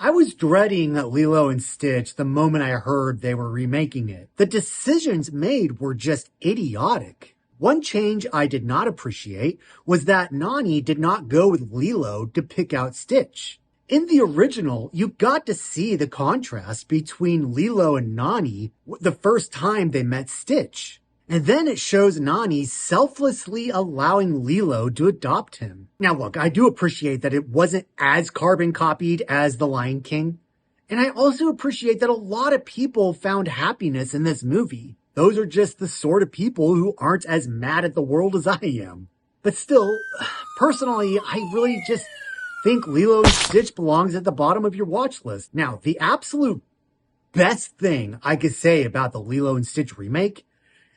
I was dreading Lilo and Stitch the moment I heard they were remaking it. The decisions made were just idiotic. One change I did not appreciate was that Nani did not go with Lilo to pick out Stitch. In the original, you got to see the contrast between Lilo and Nani the first time they met Stitch. And then it shows Nani selflessly allowing Lilo to adopt him. Now look, I do appreciate that it wasn't as carbon copied as The Lion King. And I also appreciate that a lot of people found happiness in this movie. Those are just the sort of people who aren't as mad at the world as I am. But still, personally, I really just think Lilo and Stitch belongs at the bottom of your watch list. Now, the absolute best thing I could say about the Lilo and Stitch remake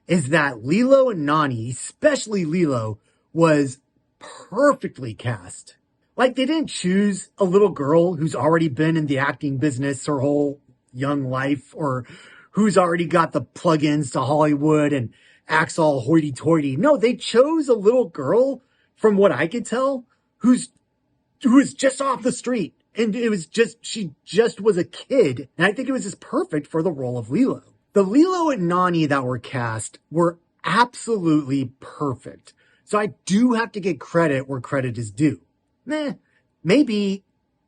is that Lilo and Nani, especially Lilo, was perfectly cast. Like, they didn't choose a little girl who's already been in the acting business her whole young life, or who's already got the plugins to Hollywood and acts all hoity-toity. No, they chose a little girl, from what I could tell, who was just off the street. And she just was a kid. And I think it was just perfect for the role of Lilo. The Lilo and Nani that were cast were absolutely perfect. So I do have to give credit where credit is due. Maybe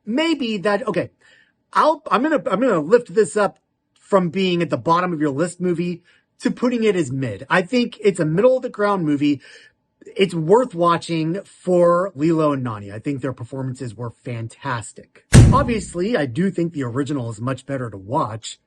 that, okay. I'm gonna lift this up from being at the bottom of your list movie to putting it as mid. I think it's a middle of the ground movie. It's worth watching for Lilo and Nani. I think their performances were fantastic. Obviously, I do think the original is much better to watch.